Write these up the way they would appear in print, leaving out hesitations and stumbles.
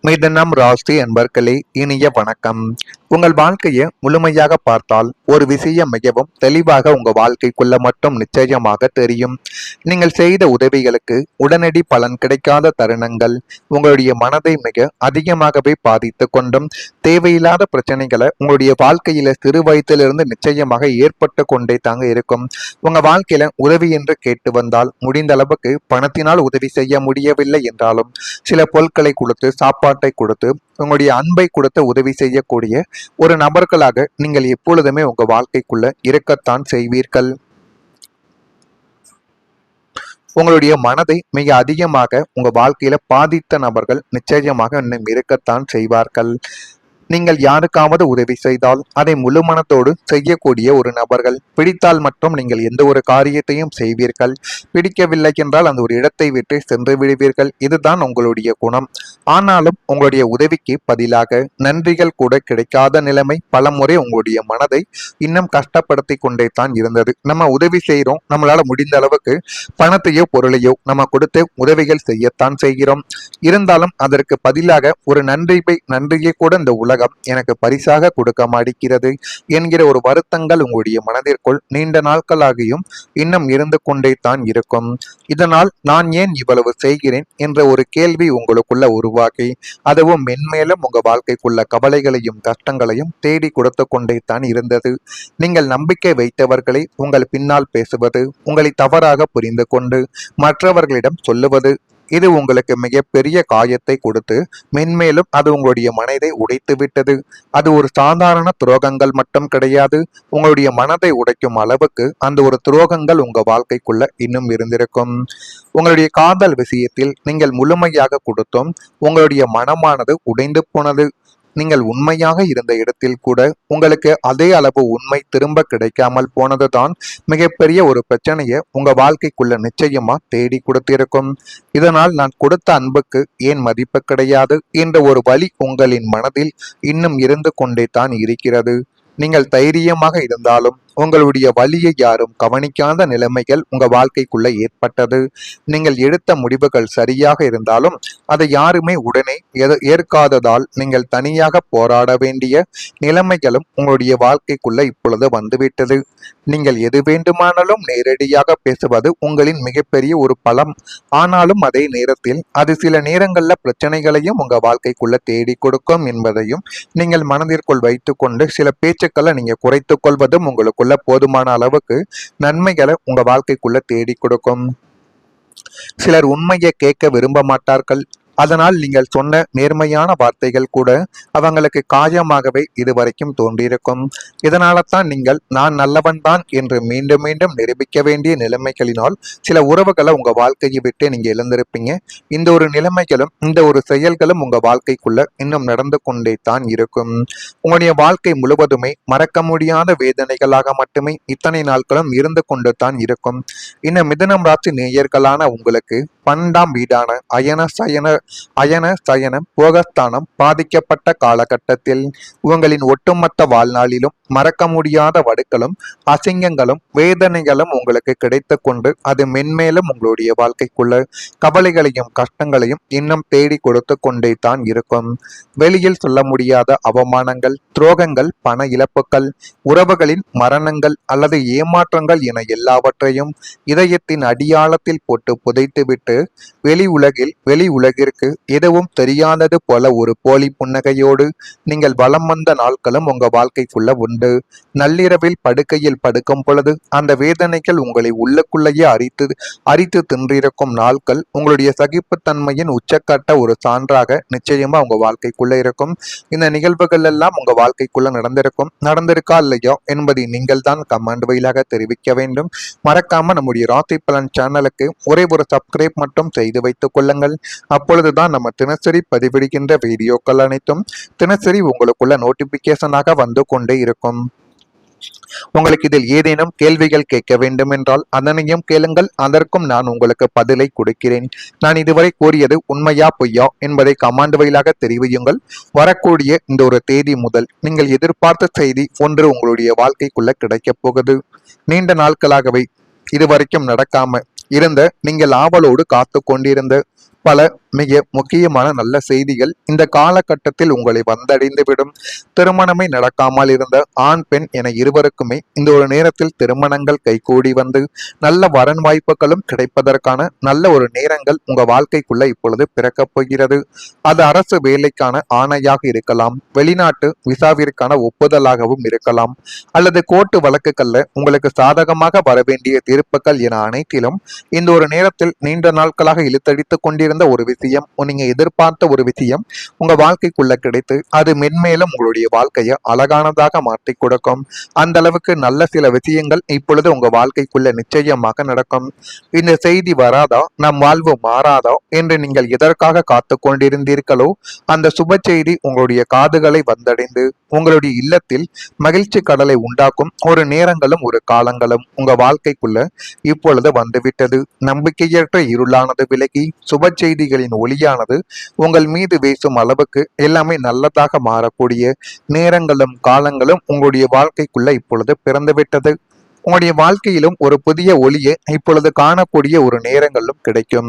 மிதனம் ராசி அன்பர்களே, இனிய வணக்கம். உங்கள் வாழ்க்கையை முழுமையாக பார்த்தால் ஒரு விஷயம் மிகவும் தெளிவாக உங்க வாழ்க்கைக்குள்ள மட்டும் நிச்சயமாக தெரியும். நீங்கள் செய்த உதவிகளுக்கு உடனடி பலன் கிடைக்காத தருணங்கள் உங்களுடைய மனதை மிக அதிகமாகவே பாதித்து கொண்டும் தேவையில்லாத பிரச்சனைகளை உங்களுடைய வாழ்க்கையில சிறு வயதிலிருந்து நிச்சயமாக ஏற்பட்டு கொண்டே தாங்க இருக்கும். உங்க வாழ்க்கையில உதவி என்று கேட்டு வந்தால் முடிந்த அளவுக்கு பணத்தினால் உதவி செய்ய முடியவில்லை என்றாலும் சில பொருட்களை கொடுத்து சாப்பாட்டை கொடுத்து உங்களுடைய அன்பை கொடுத்து உதவி செய்யக்கூடிய ஒரு நபர்களாக நீங்கள் எப்பொழுதுமே உங்க வாழ்க்கைக்குள்ள இருக்கத்தான் செய்வீர்கள். உங்களுடைய மனதை மிக அதிகமாக உங்க வாழ்க்கையில பாதித்த நபர்கள் நிச்சயமாக இன்னும் இருக்கத்தான் செய்வார்கள். நீங்கள் யாருக்காவது உதவி செய்தால் அதை முழு மனத்தோடு செய்யக்கூடிய ஒரு நபர்கள். பிடித்தால் மட்டும் நீங்கள் எந்த ஒரு காரியத்தையும் செய்வீர்கள். பிடிக்கவில்லை என்றால் அந்த ஒரு இடத்தை விட்டு சென்று விடுவீர்கள். இதுதான் உங்களுடைய குணம். ஆனாலும் உங்களுடைய உதவிக்கு பதிலாக நன்றிகள் கூட கிடைக்காத நிலைமை பல முறை உங்களுடைய மனதை இன்னும் கஷ்டப்படுத்தி கொண்டே தான் இருந்தது. நம்ம உதவி செய்கிறோம், நம்மளால முடிந்த அளவுக்கு பணத்தையோ பொருளையோ நம்ம கொடுத்து உதவிகள் செய்யத்தான் செய்கிறோம். இருந்தாலும் அதற்கு பதிலாக ஒரு நன்றியை கூட இந்த உலகம் எனக்கு பரிசாக கொடுக்க மாட்டேங்கிறது என்கிற ஒரு வருத்தங்கள் உங்களுடைய மனதிற்குள் நீண்ட நாட்களாகியும் இன்னும் இருந்து கொண்டே தான் இருக்கும். இதனால் நான் ஏன் இவ்வளவு செய்கிறேன் என்ற ஒரு கேள்வி உங்களுக்குள்ள உருவாக்கி அதுவும் மென்மேலும் உங்க வாழ்க்கைக்குள்ள கவலைகளையும் கஷ்டங்களையும் தேடி கொடுத்து கொண்டே தான் இருந்தது. நீங்கள் நம்பிக்கை வைத்தவர்களை உங்கள் பின்னால் பேசுவது, உங்களை தவறாக புரிந்து கொண்டு மற்றவர்களிடம் சொல்லுவது, இது உங்களுக்கு மிகப்பெரிய காயத்தை கொடுத்து மென்மேலும் அது உங்களுடைய மனதை உடைத்து விட்டது. அது ஒரு சாதாரண துரோகங்கள் மட்டும் கிடையாது. உங்களுடைய மனதை உடைக்கும் அளவுக்கு அந்த ஒரு துரோகங்கள் உங்க வாழ்க்கைக்குள்ள இன்னும் இருந்திருக்கும். உங்களுடைய காதல் விஷயத்தில் நீங்கள் முழுமையாக கொடுத்தும் உங்களுடைய மனமானது உடைந்து போனது. நீங்கள் உண்மையாக இருந்த இடத்தில் கூட உங்களுக்கு அதே அளவு உண்மை திரும்ப கிடைக்காமல் போனதுதான் மிகப்பெரிய ஒரு பிரச்சனையை உங்க வாழ்க்கைக்குள்ள நிச்சயமா தேடி கொடுத்திருக்கும். இதனால் நான் கொடுத்த அன்புக்கு ஏன் மதிப்பு கிடையாது என்ற ஒரு வலி உங்களின் மனதில் இன்னும் இருந்து கொண்டே தான் இருக்கிறது. நீங்கள் தைரியமாக இருந்தாலும் உங்களுடைய வலியை யாரும் கவனிக்காத நிலைமைகள் உங்க வாழ்க்கைக்குள்ள ஏற்பட்டது. நீங்கள் எடுத்த முடிவுகள் சரியாக இருந்தாலும் அதை யாருமே உடனே ஏற்காததால் நீங்கள் தனியாக போராட வேண்டிய நிலைமைகளும் உங்களுடைய வாழ்க்கைக்குள்ள இப்பொழுது வந்துவிட்டது. நீங்கள் எது வேண்டுமானாலும் நேரடியாக பேசுவது உங்களின் மிகப்பெரிய ஒரு பலம். ஆனாலும் அதே நேரத்தில் அது சில நேரங்கள்ல பிரச்சனைகளையும் உங்க வாழ்க்கைக்குள்ள தேடி கொடுக்கும் என்பதையும் நீங்கள் மனதிற்குள் வைத்துக்கொண்டு சில பேச்சுக்களை நீங்க குறைத்துக் கொள்வதும் உங்களுக்குள்ள போதுமான அளவுக்கு நன்மைகளை உங்க வாழ்க்கைக்குள்ள தேடி கொடுக்கும். சிலர் உண்மையை கேட்க விரும்ப மாட்டார்கள். அதனால் நீங்கள் சொன்ன நேர்மையான வார்த்தைகள் கூட அவங்களுக்கு காயமாகவே இதுவரைக்கும் தோன்றியிருக்கும். இதனால தான் நீங்கள் நான் நல்லவன் தான் என்று மீண்டும் மீண்டும் நிரூபிக்க வேண்டிய நிலைமைகளினால் சில உறவுகளை உங்க வாழ்க்கையை விட்டு நீங்க இழந்திருப்பீங்க. இந்த ஒரு நிலைமைகளும் இந்த ஒரு செயல்களும் உங்க வாழ்க்கைக்குள்ள இன்னும் நடந்து கொண்டே தான் இருக்கும். உங்களுடைய வாழ்க்கை முழுவதுமே மறக்க முடியாத வேதனைகளாக மட்டுமே இத்தனை நாட்களும் இருந்து கொண்டு தான் இருக்கும். இன்னும் மிதுனம் ராசி நேயர்களான உங்களுக்கு 12ஆம் வீடான அயன சயன போகஸ்தானம் பாதிக்கப்பட்ட காலகட்டத்தில் உங்களின் ஒட்டுமொத்த வாழ்நாளிலும் மறக்க முடியாத வடுக்களும் அசிங்கங்களும் வேதனைகளும் உங்களுக்கு கிடைத்து கொண்டு அது மென்மேலும் உங்களுடைய வாழ்க்கைக்குள்ள கவலைகளையும் கஷ்டங்களையும் இன்னும் தேடி கொடுத்து கொண்டே தான் இருக்கும். வெளியில் சொல்ல முடியாத அவமானங்கள், துரோகங்கள், பண இழப்புகள், உறவுகளின் மரணங்கள் அல்லது ஏமாற்றங்கள் என எல்லாவற்றையும் இதயத்தின் அடியாளத்தில் போட்டு புதைத்துவிட்டு வெளி உலகிற்கு எதுவும் தெரியாதது போல ஒரு போலி புன்னகையோடு நீங்கள் வலம் வந்த நாட்களும் உங்க வாழ்க்கைக்குள்ள உண்டு. நள்ளிரவில் படுக்கையில் படுக்கும் பொழுது அந்த வேதனைகள் உங்களை உள்ளுக்குள்ளேயே அரித்து தின்றிருக்கும் நாட்கள் உங்களுடைய சகிப்புத்தன்மையின் உச்சக்கட்ட ஒரு சான்றாக நிச்சயமா உங்க வாழ்க்கைக்குள்ள இருக்கும். இந்த நிகழ்வுகள் எல்லாம் உங்க வாழ்க்கைக்குள்ள நடந்திருக்கா இல்லையோ என்பதை நீங்கள் தான் கமெண்ட் வழியாக தெரிவிக்க வேண்டும். மறக்காம நம்முடைய ராசி பலன் சேனலுக்கு ஒரே ஒரு சப்ஸ்கிரைப் மட்டும் செய்து வைத்துக் கொள்ளுங்கள். அப்பொழுதுதான் நம்ம தினசரி பதிவிடுகின்ற வீடியோக்கள் அனைத்தும் தினசரி உங்களுக்குள்ள நோட்டிபிகேஷனாக வந்து கொண்டே இருக்கும். உங்களுக்கு இதில் ஏதேனும் கேள்விகள் கேட்க வேண்டும் என்றால் அதனையும் கேளுங்கள். அதற்கும் நான் உங்களுக்கு பதிலை கொடுக்கிறேன். நான் இதுவரை கூறியது உண்மையா பொய்யா என்பதை கமாண்ட் வழியாக தெரிவியுங்கள். வரக்கூடிய இந்த ஒரு தேதி முதல் நீங்கள் எதிர்பார்த்த செய்தி ஒன்று உங்களுடைய வாழ்க்கைக்குள்ள கிடைக்கப் போகுது. நீண்ட நாட்களாகவே இதுவரைக்கும் நடக்காம இருந்த நீங்கள் ஆவலோடு காத்து கொண்டிருந்த பல மிக முக்கியமான நல்ல செய்திகள் இந்த காலகட்டத்தில் உங்களை வந்தடைந்துவிடும். திருமணமே நடக்காமல் இருந்த ஆண் பெண் என இருவருக்குமே இந்த ஒரு நேரத்தில் திருமணங்கள் கைகூடி வந்து நல்ல வரன் வாய்ப்புகளும் கிடைப்பதற்கான நல்ல ஒரு நேரங்கள் உங்க வாழ்க்கைக்குள்ள இப்பொழுது பிறக்கப் போகிறது. அது அரசு வேலைக்கான ஆணையாக இருக்கலாம், வெளிநாட்டு விசாவிற்கான ஒப்புதலாகவும் இருக்கலாம், அல்லது கோர்ட்டு வழக்குகள்ல உங்களுக்கு சாதகமாக வர வேண்டிய தீர்ப்புகள் என அனைத்திலும் இந்த ஒரு நேரத்தில் நீண்ட நாட்களாக இழுத்தடித்துக் கொண்டிருந்த ஒரு விஷயம், நீங்க எதிர்பார்த்த ஒரு விஷயம் உங்க வாழ்க்கைக்குள்ள கிடைத்து அது மென்மேலும் உங்களுடைய வாழ்க்கையை அழகானதாக மாற்றி கொடுக்கும். அந்த அளவுக்கு நல்ல சில விஷயங்கள் இப்பொழுது உங்க வாழ்க்கைக்குள்ள நிச்சயமாக நடக்கும். இந்த செய்தி வராதா, நம் வாழ்வு மாறாதா என்று நீங்கள் எதற்காக காத்து கொண்டிருந்தீர்களோ அந்த சுப செய்தி உங்களுடைய காதுகளை வந்தடைந்து உங்களுடைய இல்லத்தில் மகிழ்ச்சி கடலை உண்டாக்கும் ஒரு நேரங்களும் ஒரு காலங்களும் உங்க வாழ்க்கைக்குள்ள இப்பொழுது வந்துவிட்டது. நம்பிக்கையற்ற இருளானது விலகி சுப செய்திகளின் ஒளியானது உங்கள் மீது வீசும் அளவுக்கு எல்லாமே நல்லதாக மாறக்கூடிய நேரங்களும் காலங்களும் உங்களுடைய வாழ்க்கைக்குள்ள இப்பொழுது பிறந்துவிட்டது. உங்களுடைய வாழ்க்கையிலும் ஒரு புதிய ஒளியை இப்பொழுது காணக்கூடிய ஒரு நேரங்களும் கிடைக்கும்.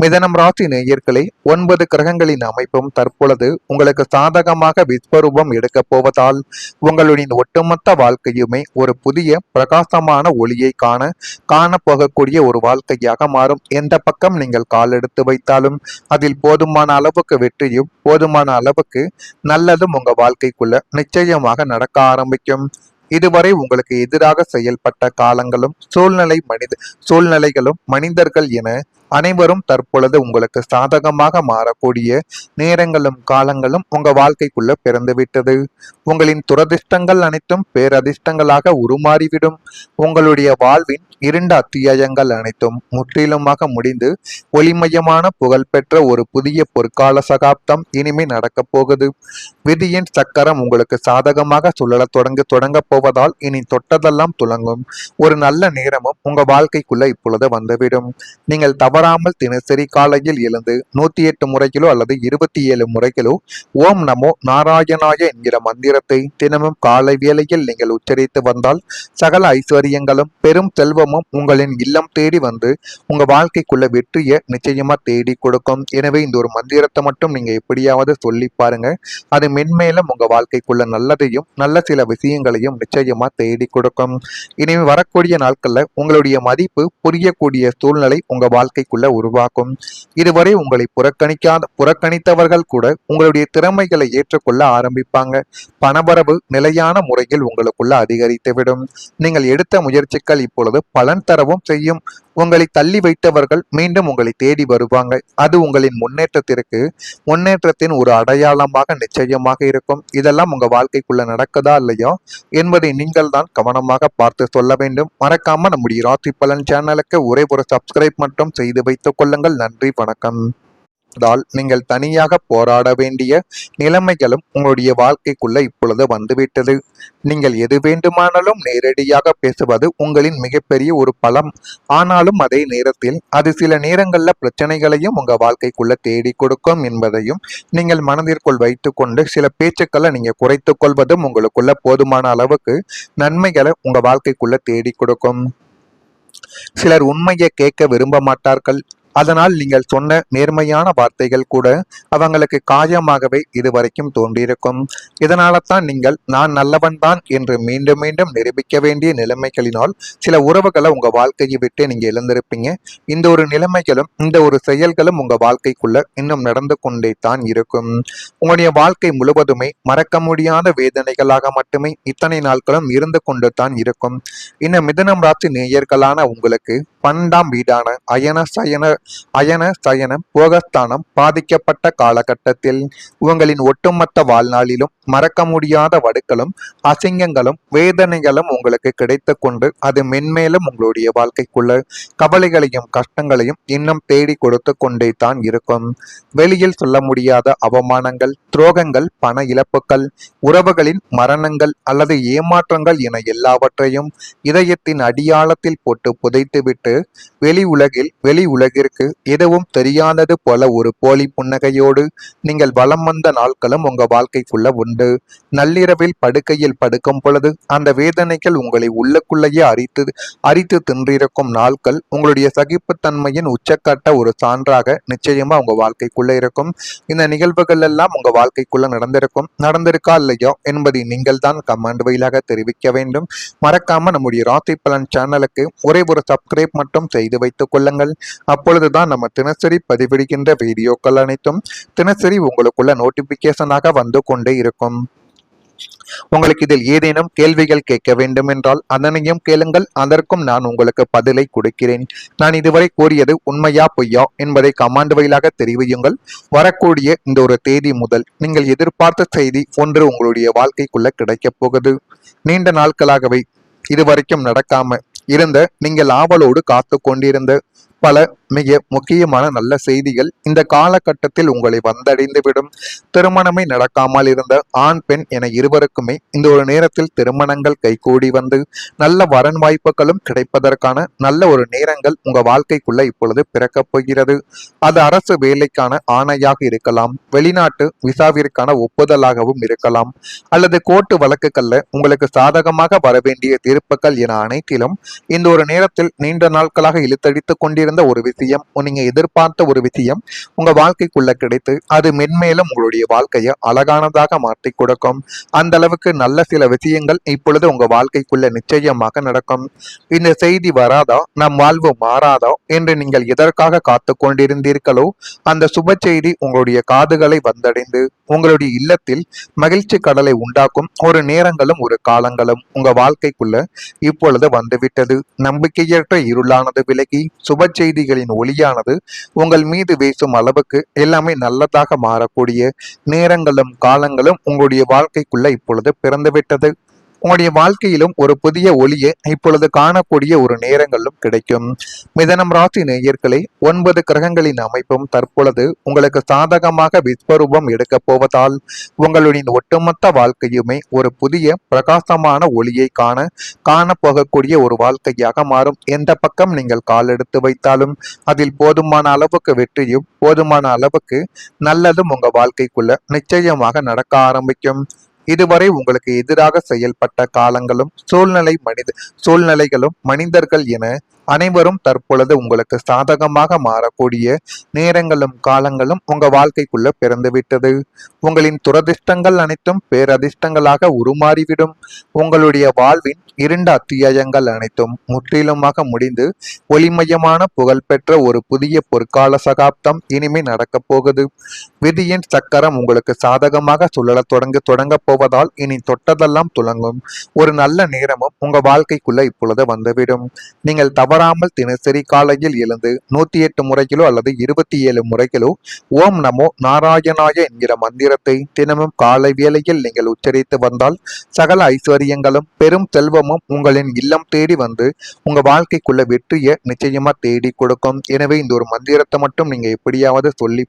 மிதனம் ராசி நேயர்களே, 9 கிரகங்களின் அமைப்பும் தற்பொழுது உங்களுக்கு சாதகமாக விஸ்வரூபம் எடுக்க போவதால் உங்களுடைய ஒட்டுமொத்த வாழ்க்கையுமே ஒரு புதிய பிரகாசமான ஒளியை காணப்போகக்கூடிய ஒரு வாழ்க்கையாக மாறும். எந்த பக்கம் நீங்கள் கால் எடுத்து வைத்தாலும் அதில் போதுமான அளவுக்கு வெற்றியும் போதுமான அளவுக்கு நல்லதும் உங்க வாழ்க்கைக்குள்ள நிச்சயமாக நடக்க ஆரம்பிக்கும். இதுவரை உங்களுக்கு எதிராக செயல்பட்ட காலங்களும் சூழ்நிலைகளும் மனிதர்கள் என அனைவரும் தற்பொழுது உங்களுக்கு சாதகமாக மாறக்கூடிய நேரங்களும் காலங்களும் உங்க வாழ்க்கைக்குள்ள பிறந்துவிட்டது. உங்களின் துரதிர்ஷ்டங்கள் அனைத்தும் பேரதிர்ஷ்டங்களாக உருமாறிவிடும். உங்களுடைய வாழ்வின் 2 அத்தியாயங்கள் அனைத்தும் முற்றிலுமாக முடிந்து ஒளிமயமான புகழ்பெற்ற ஒரு புதிய பொற்கால சகாப்தம் இனிமே நடக்கப் போகுது. விதியின் சக்கரம் உங்களுக்கு சாதகமாக சுழல தொடங்க போவதால் இனி தொட்டதெல்லாம் துலங்கும் ஒரு நல்ல நேரமும் உங்க வாழ்க்கைக்குள்ள இப்பொழுது வந்துவிடும். நீங்கள் தவறாமல் தினசரி காலையில் எழுந்து 108 முறைகளோ அல்லது 27 முறைகளோ ஓம் நமோ நாராயணாய என்கிற மந்திரத்தை தினமும் காலை வேளையில் நீங்கள் உச்சரித்து வந்தால் சகல ஐஸ்வர்யங்களும் பெரும் செல்வமும் உங்களின் இல்லம் தேடி வந்து உங்க வாழ்க்கைக்குள்ள வெற்றியை நிச்சயமா தேடி கொடுக்கும். எனவே இந்த ஒரு மந்திரத்தை மட்டும் நீங்க எப்படியாவது சொல்லி பாருங்க. அது மென்மேலும் உங்க வாழ்க்கைக்குள்ள நல்லதையும் நல்ல சில விஷயங்களையும் நிச்சயமா தேடி கொடுக்கும். இனிமே வரக்கூடிய நாட்கள்ல உங்களுடைய மதிப்பு புரியக்கூடிய சூழ்நிலை உங்க வாழ்க்கைக்குள்ள உருவாக்கும். இதுவரை உங்களை புறக்கணித்தவர்கள் கூட உங்களுடைய திறமைகளை ஏற்றுக்கொள்ள ஆரம்பிப்பாங்க. பணவரவு நிலையான முறையில் உங்களுக்குள்ள அதிகரித்துவிடும். நீங்கள் எடுத்த முயற்சிகள் இப்பொழுது பலன் தரவும் செய்யும். உங்களை தள்ளி வைத்தவர்கள் மீண்டும் உங்களை தேடி வருவாங்க. அது உங்களின் முன்னேற்றத்தின் ஒரு அடையாளமாக நிச்சயமாக இருக்கும். இதெல்லாம் உங்க வாழ்க்கைக்குள்ள நடக்குதா இல்லையா என்பதை நீங்கள் தான் கவனமாக பார்த்து சொல்ல வேண்டும். மறக்காம நம்முடைய ராசி பலன் சேனலுக்கு ஒரே ஒரு சப்ஸ்கிரைப் மட்டும் செய்து வைத்துக் கொள்ளுங்கள். நன்றி, வணக்கம். நீங்கள் தனியாக போராட வேண்டிய நிலைமைகளும் உங்களுடைய வாழ்க்கைக்குள்ள இப்பொழுது வந்துவிட்டது. நீங்கள் எது வேண்டுமானாலும் நேரடியாக பேசுவது உங்களின் மிகப்பெரிய ஒரு பலம். ஆனாலும் அதே நேரத்தில் அது சில நேரங்கள்ல பிரச்சனைகளையும் உங்க வாழ்க்கைக்குள்ள தேடி கொடுக்கும் என்பதையும் நீங்கள் மனதிற்குள் வைத்துக்கொண்டு சில பேச்சுக்களை நீங்க குறைத்துக் கொள்வதும் உங்களுக்குள்ள போதுமான அளவுக்கு நன்மைகளை உங்க வாழ்க்கைக்குள்ள தேடி கொடுக்கும். சிலர் உண்மையை கேட்க விரும்ப மாட்டார்கள். அதனால் நீங்கள் சொன்ன நேர்மையான வார்த்தைகள் கூட அவங்களுக்கு காயமாகவே இதுவரைக்கும் தோன்றியிருக்கும். இதனால தான் நீங்கள் நான் நல்லவன் தான் என்று மீண்டும் மீண்டும் நிரூபிக்க வேண்டிய நிலைமைகளினால் சில உறவுகளை உங்க வாழ்க்கையை விட்டு நீங்க இழந்திருப்பீங்க. இந்த ஒரு நிலைமைகளும் இந்த ஒரு செயல்களும் உங்க வாழ்க்கைக்குள்ள இன்னும் நடந்து கொண்டே தான் இருக்கும். உங்களுடைய வாழ்க்கை முழுவதுமே மறக்க முடியாத வேதனைகளாக மட்டுமே இத்தனை நாட்களும் இருந்து கொண்டு தான் இருக்கும். இந்த மிதுனம் ராசி நேயர்களான உங்களுக்கு 12ஆம் வீடான அயன சயன போகஸ்தானம் பாதிக்கப்பட்ட காலகட்டத்தில் உங்களின் ஒட்டுமொத்த வாழ்நாளிலும் மறக்க முடியாத வடுக்களும் அசிங்கங்களும் வேதனைகளும் உங்களுக்கு கிடைத்து கொண்டு அது மென்மேலும் உங்களுடைய வாழ்க்கைக்குள்ள கவலைகளையும் கஷ்டங்களையும் இன்னும் தேடி கொடுத்து கொண்டே தான் இருக்கும். வெளியில் சொல்ல முடியாத அவமானங்கள், துரோகங்கள், பண இழப்புகள், உறவுகளின் மரணங்கள் அல்லது ஏமாற்றங்கள் என எல்லாவற்றையும் இதயத்தின் அடியாளத்தில் போட்டு புதைத்துவிட்டு விட்டு வெளி உலகிற்கு எதுவும் தெரியாதது போல ஒரு போலி புன்னகையோடு நீங்கள் வலம் வந்த நாட்களும் உங்க வாழ்க்கைக்குள்ள உண்டு. நள்ளிரவில் படுக்கையில் படுக்கும் பொழுது அந்த வேதனைகள் உங்களை உள்ளுக்குள்ளேயே அரித்து அரித்து தின்றிருக்கும் நாட்கள் உங்களுடைய சகிப்புத்தன்மையின் உச்சக்கட்ட ஒரு சான்றாக நிச்சயமா உங்க வாழ்க்கைக்குள்ள இருக்கும். இந்த நிகழ்வுகள் எல்லாம் உங்க வாழ்க்கைக்குள்ள நடந்திருக்கா இல்லையோ என்பதை நீங்கள் தான் கமெண்ட் வழியாக தெரிவிக்க வேண்டும். மறக்காம நம்முடைய ராசி பலன் சேனலுக்கு ஒரே ஒரு சப்ஸ்கிரைப் மட்டும் செய்து வைத்துக் கொள்ளுங்கள். அப்பொழுதுதான் நம்ம தினசரி பதிவிடுகின்ற வீடியோக்கள் அனைத்தும் தினசரி உங்களுக்குள்ள நோட்டிபிகேஷனாக வந்து கொண்டே இருக்கும். உங்களுக்கு இதில் ஏதேனும் கேள்விகள் கேட்க வேண்டும் என்றால் அதனையும் கேளுங்கள், அதற்கும் நான் உங்களுக்கு பதிலை கொடுக்கிறேன். நான் இதுவரை கூறியது உண்மையா பொய்யா என்பதை கமாண்ட் வழியாக தெரிவியுங்கள். வரக்கூடிய இந்த ஒரு தேதி முதல் நீங்கள் எதிர்பார்த்த செய்தி ஒன்று உங்களுடைய வாழ்க்கைக்குள்ள கிடைக்கப் போகுது. நீண்ட நாட்களாகவே இதுவரைக்கும் நடக்காம இருந்த நீங்கள் ஆவலோடு காத்து கொண்டிருந்த பல மிக முக்கியமான நல்ல செய்திகள் இந்த காலகட்டத்தில் உங்களை வந்தடைந்துவிடும். திருமணமே நடக்காமல் இருந்த ஆண் பெண் என இருவருக்குமே இந்த ஒரு நேரத்தில் திருமணங்கள் கைகூடி வந்து நல்ல வரன் வாய்ப்புகளும் கிடைப்பதற்கான நல்ல ஒரு நேரங்கள் உங்க வாழ்க்கைக்குள்ள இப்பொழுது பிறக்கப் போகிறது. அது அரசு வேலைக்கான ஆணையாக இருக்கலாம், வெளிநாட்டு விசாவிற்கான ஒப்புதலாகவும் இருக்கலாம், அல்லது கோர்ட்டு வழக்குகள்ல உங்களுக்கு சாதகமாக வர வேண்டிய தீர்ப்புகள் என அனைத்திலும் இந்த ஒரு நேரத்தில் நீண்ட நாட்களாக இழுத்தடித்துக் கொண்டிருந்த ஒரு விஷயம், நீங்க எதிர்பார்த்த ஒரு விஷயம் உங்க வாழ்க்கைக்குள்ள கிடைத்து அது மென்மேலும் உங்களுடைய வாழ்க்கையை அழகானதாக மாற்றி கொடுக்கும். அந்த அளவுக்கு நல்ல சில விஷயங்கள் இப்பொழுது உங்க வாழ்க்கைக்குள்ள நிச்சயமாக நடக்கும். இந்த செய்தி வராதா, நம் வாழ்வு மாறாதா என்று நீங்கள் எதற்காக காத்து கொண்டிருந்தீர்களோ அந்த சுப செய்தி உங்களுடைய காதுகளை வந்தடைந்து உங்களுடைய இல்லத்தில் மகிழ்ச்சி கடலை உண்டாக்கும் ஒரு நேரங்களும் ஒரு காலங்களும் உங்க வாழ்க்கைக்குள்ள இப்பொழுது வந்துவிட்டது. நம்பிக்கையற்ற இருளானது விலகி சுப செய்திகளின் ஒளியானது உங்கள் மீது வீசும் அளவுக்கு எல்லாமே நல்லதாக மாறக்கூடிய நேரங்களும் காலங்களும் உங்களுடைய வாழ்க்கைக்குள்ள இப்பொழுது பிறந்துவிட்டது. உங்களுடைய வாழ்க்கையிலும் ஒரு புதிய ஒளியை இப்பொழுது காணக்கூடிய ஒரு நேரங்களும் கிடைக்கும். மிதனம் ராசி நேயர்களே, 9 கிரகங்களின் அமைப்பும் தற்பொழுது உங்களுக்கு சாதகமாக விஸ்வரூபம் எடுக்க போவதால் உங்களுடைய ஒட்டுமொத்த வாழ்க்கையுமே ஒரு புதிய பிரகாசமான ஒளியை காணப்போகக்கூடிய ஒரு வாழ்க்கையாக மாறும். எந்த பக்கம் நீங்கள் கால் எடுத்து வைத்தாலும் அதில் போதுமான அளவுக்கு வெற்றியும் போதுமான அளவுக்கு நல்லதும் உங்க வாழ்க்கைக்குள்ள நிச்சயமாக நடக்க ஆரம்பிக்கும். இதுவரை உங்களுக்கு எதிராக செயல்பட்ட காலங்களும் சூழ்நிலைகளும் மனிதர்கள் என அனைவரும் தற்பொழுது உங்களுக்கு சாதகமாக மாறக்கூடிய நேரங்களும் காலங்களும் உங்க வாழ்க்கைக்குள்ள பிறந்துவிட்டது. உங்களின் துரதிர்ஷ்டங்கள் அனைத்தும் பேரதிர்ஷ்டங்களாக உருமாறிவிடும். உங்களுடைய வாழ்வின் 2 அத்தியாயங்கள் அனைத்தும் முற்றிலுமாக முடிந்து ஒளிமயமான புகழ்பெற்ற ஒரு புதிய பொற்கால சகாப்தம் இனிமே நடக்கப் போகுது. விதியின் சக்கரம் உங்களுக்கு சாதகமாக சுழல தொடங்க போவதால் இனி தொட்டதெல்லாம் துலங்கும் ஒரு நல்ல நேரமும் உங்க வாழ்க்கைக்குள்ள இப்பொழுது வந்துவிடும். நீங்கள் தவறாமல் தினசரி காலையில் எழுந்து 108 முறைகளோ அல்லது 27 முறைகளோ ஓம் நமோ நாராயணாய என்கிற மந்திரத்தை தினமும் காலை வேளையில் நீங்கள் உச்சரித்து வந்தால் சகல ஐஸ்வர்யங்களும் பெரும் செல்வமும் உங்களின் இல்லம் தேடி வந்து உங்க வாழ்க்கைக்குள்ள வெற்றியை நிச்சயமா தேடி கொடுக்கும். எனவே இந்த ஒரு மந்திரத்தை மட்டும் நீங்க எப்படியாவது சொல்லி